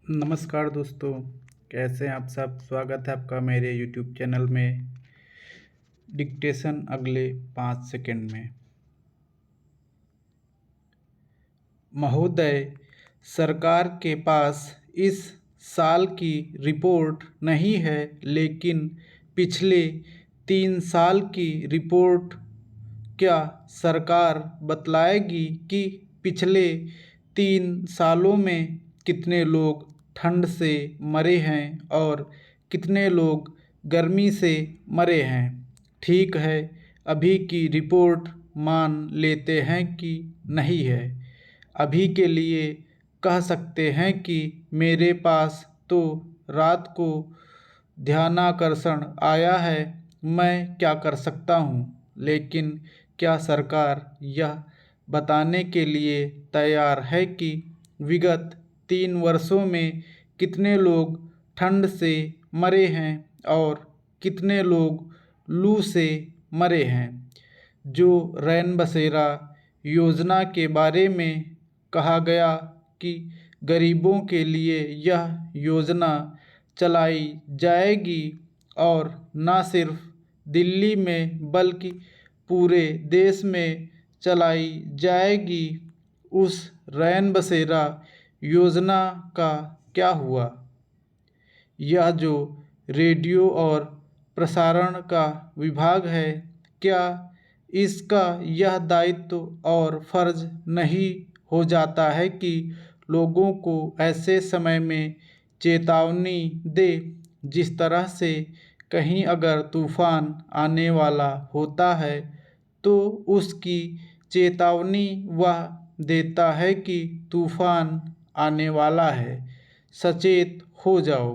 नमस्कार दोस्तों, कैसे हैं आप सब। स्वागत है आपका मेरे यूट्यूब चैनल में। डिक्टेशन अगले 5 सेकंड में। महोदय, सरकार के पास इस साल की रिपोर्ट नहीं है, लेकिन पिछले 3 साल की रिपोर्ट क्या सरकार बतलाएगी कि पिछले 3 सालों में कितने लोग ठंड से मरे हैं और कितने लोग गर्मी से मरे हैं। ठीक है, अभी की रिपोर्ट मान लेते हैं कि नहीं है। अभी के लिए कह सकते हैं कि मेरे पास तो रात को ध्यानाकर्षण आया है, मैं क्या कर सकता हूँ। लेकिन क्या सरकार यह बताने के लिए तैयार है कि विगत 3 वर्षों में कितने लोग ठंड से मरे हैं और कितने लोग लू से मरे हैं। जो रैन बसेरा योजना के बारे में कहा गया कि गरीबों के लिए यह योजना चलाई जाएगी और न सिर्फ दिल्ली में बल्कि पूरे देश में चलाई जाएगी, उस रैन बसेरा योजना का क्या हुआ। यह जो रेडियो और प्रसारण का विभाग है, क्या इसका यह दायित्व और फर्ज नहीं हो जाता है कि लोगों को ऐसे समय में चेतावनी दे, जिस तरह से कहीं अगर तूफान आने वाला होता है तो उसकी चेतावनी वह देता है कि तूफान आने वाला है, सचेत हो जाओ।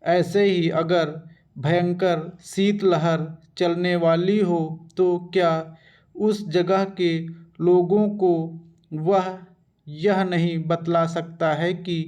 ऐसे ही अगर भयंकर शीतलहर चलने वाली हो तो क्या उस जगह के लोगों को वह यह नहीं बतला सकता है कि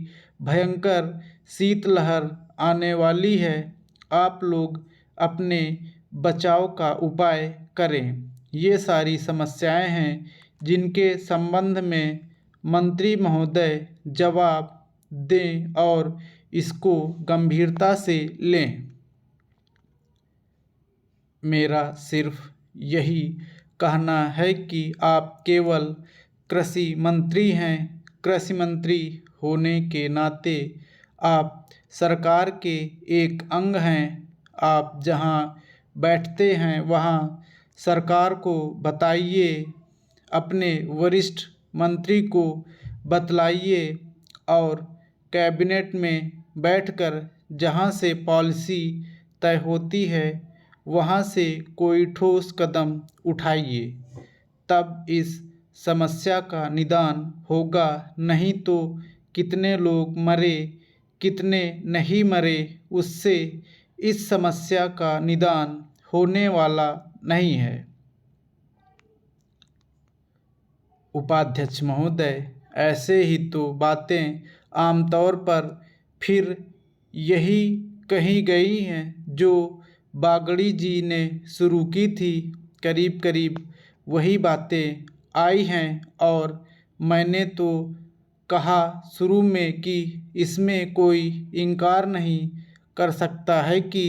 भयंकर शीतलहर आने वाली है, आप लोग अपने बचाव का उपाय करें। ये सारी समस्याएं हैं जिनके संबंध में मंत्री महोदय जवाब दें और इसको गंभीरता से लें। मेरा सिर्फ यही कहना है कि आप केवल कृषि मंत्री हैं। कृषि मंत्री होने के नाते आप सरकार के एक अंग हैं। आप जहां बैठते हैं वहां सरकार को बताइए, अपने वरिष्ठ मंत्री को बतलाइए और कैबिनेट में बैठकर जहां से पॉलिसी तय होती है वहां से कोई ठोस कदम उठाइए, तब इस समस्या का निदान होगा। नहीं तो कितने लोग मरे कितने नहीं मरे, उससे इस समस्या का निदान होने वाला नहीं है। उपाध्यक्ष महोदय, ऐसे ही तो बातें आमतौर पर फिर यही कही गई हैं जो बागड़ी जी ने शुरू की थी। करीब करीब वही बातें आई हैं और मैंने तो कहा शुरू में कि इसमें कोई इनकार नहीं कर सकता है कि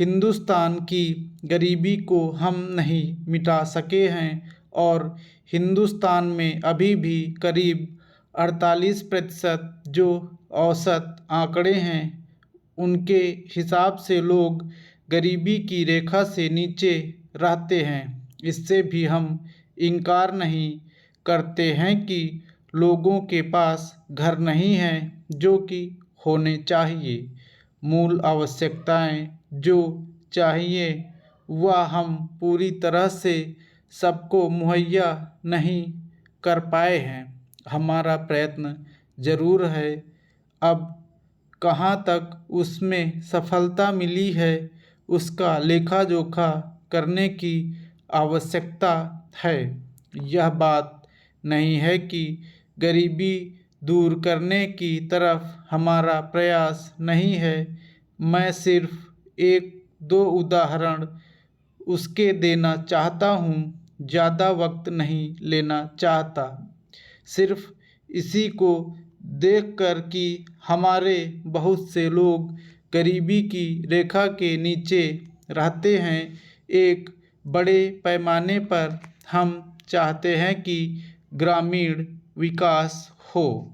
हिंदुस्तान की गरीबी को हम नहीं मिटा सके हैं और हिंदुस्तान में अभी भी करीब 48% जो औसत आंकड़े हैं उनके हिसाब से लोग गरीबी की रेखा से नीचे रहते हैं। इससे भी हम इनकार नहीं करते हैं कि लोगों के पास घर नहीं हैं जो कि होने चाहिए। मूल आवश्यकताएं जो चाहिए वह हम पूरी तरह से सबको मुहैया नहीं कर पाए हैं। हमारा प्रयत्न ज़रूर है, अब कहाँ तक उसमें सफलता मिली है उसका लेखा जोखा करने की आवश्यकता है। यह बात नहीं है कि गरीबी दूर करने की तरफ हमारा प्रयास नहीं है। मैं सिर्फ एक दो उदाहरण उसके देना चाहता हूँ, ज़्यादा वक्त नहीं लेना चाहता। सिर्फ इसी को देखकर कि हमारे बहुत से लोग गरीबी की रेखा के नीचे रहते हैं। एक बड़े पैमाने पर हम चाहते हैं कि ग्रामीण विकास हो।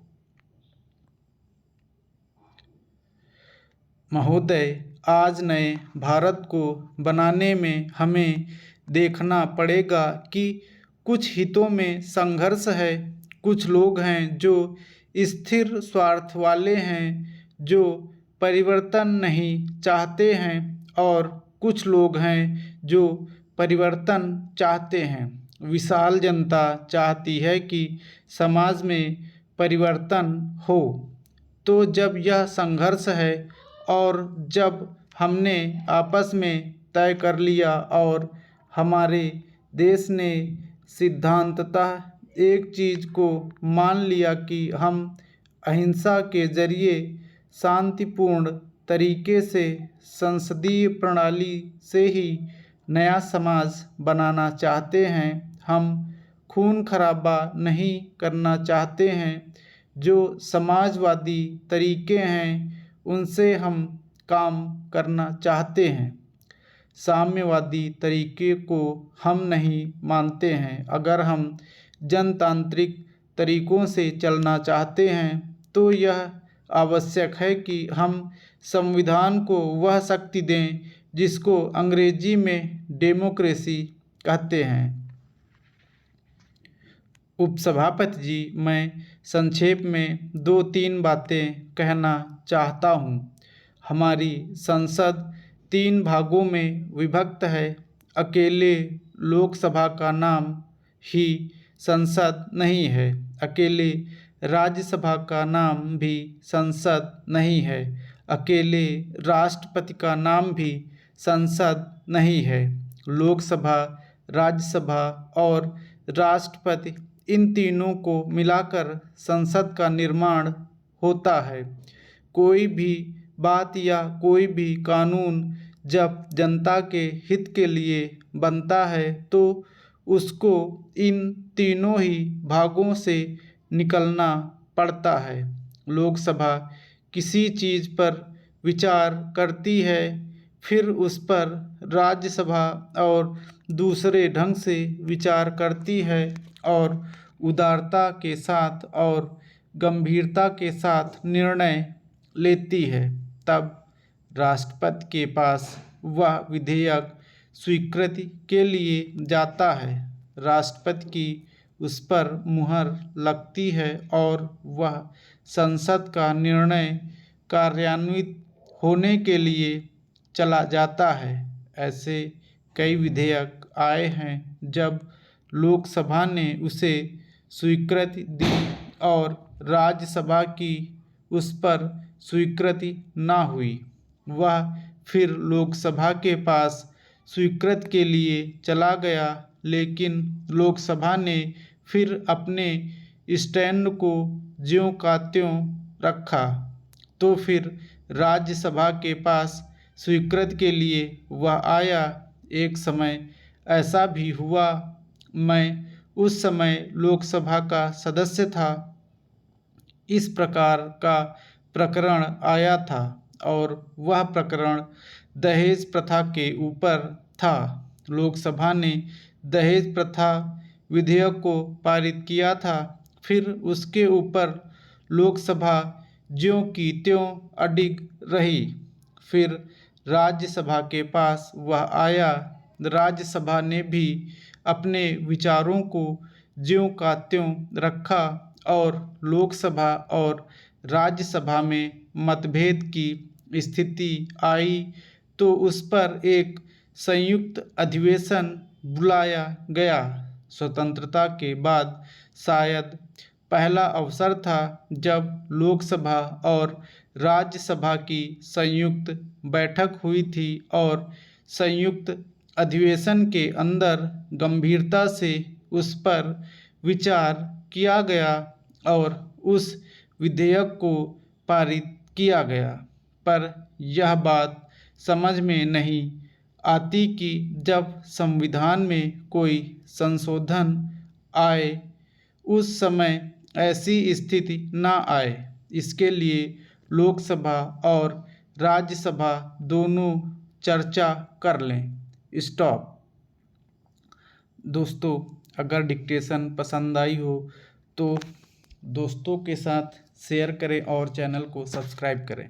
महोदय, आज नए भारत को बनाने में हमें देखना पड़ेगा कि कुछ हितों में संघर्ष है। कुछ लोग हैं जो स्थिर स्वार्थ वाले हैं, जो परिवर्तन नहीं चाहते हैं, और कुछ लोग हैं जो परिवर्तन चाहते हैं। विशाल जनता चाहती है कि समाज में परिवर्तन हो। तो जब यह संघर्ष है और जब हमने आपस में तय कर लिया और हमारे देश ने सिद्धांततः एक चीज़ को मान लिया कि हम अहिंसा के जरिए शांतिपूर्ण तरीके से संसदीय प्रणाली से ही नया समाज बनाना चाहते हैं, हम खून खराबा नहीं करना चाहते हैं, जो समाजवादी तरीके हैं उनसे हम काम करना चाहते हैं। साम्यवादी तरीके को हम नहीं मानते हैं। अगर हम जनतांत्रिक तरीकों से चलना चाहते हैं तो यह आवश्यक है कि हम संविधान को वह शक्ति दें जिसको अंग्रेजी में डेमोक्रेसी कहते हैं। उपसभापति जी, मैं संक्षेप में 2-3 बातें कहना चाहता हूँ। हमारी संसद 3 भागों में विभक्त है। अकेले लोकसभा का नाम ही संसद नहीं है, अकेले राज्यसभा का नाम भी संसद नहीं है, अकेले राष्ट्रपति का नाम भी संसद नहीं है। लोकसभा, राज्यसभा और राष्ट्रपति, इन तीनों को मिलाकर संसद का निर्माण होता है। कोई भी बात या कोई भी कानून जब जनता के हित के लिए बनता है तो उसको इन तीनों ही भागों से निकलना पड़ता है। लोकसभा किसी चीज़ पर विचार करती है, फिर उस पर राज्यसभा और दूसरे ढंग से विचार करती है और उदारता के साथ और गंभीरता के साथ निर्णय लेती है। तब राष्ट्रपति के पास वह विधेयक स्वीकृति के लिए जाता है। राष्ट्रपति की उस पर मुहर लगती है और वह संसद का निर्णय कार्यान्वित होने के लिए चला जाता है। ऐसे कई विधेयक आए हैं जब लोकसभा ने उसे स्वीकृति दी और राज्यसभा की उस पर स्वीकृति ना हुई। वह फिर लोकसभा के पास स्वीकृति के लिए चला गया, लेकिन लोकसभा ने फिर अपने स्टैंड को ज्यों का त्यों रखा। तो फिर राज्यसभा के पास स्वीकृति के लिए वह आया। एक समय ऐसा भी हुआ, मैं उस समय लोकसभा का सदस्य था, इस प्रकार का प्रकरण आया था और वह प्रकरण दहेज प्रथा के ऊपर था। लोकसभा ने दहेज प्रथा विधेयक को पारित किया था। फिर उसके ऊपर लोकसभा ज्यों की त्यों अडिग रही। फिर राज्यसभा के पास वह आया। राज्यसभा ने भी अपने विचारों को ज्यों का त्यों रखा और लोकसभा और राज्यसभा में मतभेद की स्थिति आई तो उस पर एक संयुक्त अधिवेशन बुलाया गया। स्वतंत्रता के बाद शायद पहला अवसर था जब लोकसभा और राज्यसभा की संयुक्त बैठक हुई थी और संयुक्त अधिवेशन के अंदर गंभीरता से उस पर विचार किया गया और उस विधेयक को पारित किया गया। पर यह बात समझ में नहीं आती कि जब संविधान में कोई संशोधन आए उस समय ऐसी स्थिति न आए, इसके लिए लोकसभा और राज्यसभा दोनों चर्चा कर लें। स्टॉप। दोस्तों, अगर डिक्टेशन पसंद आई हो तो दोस्तों के साथ शेयर करें और चैनल को सब्सक्राइब करें।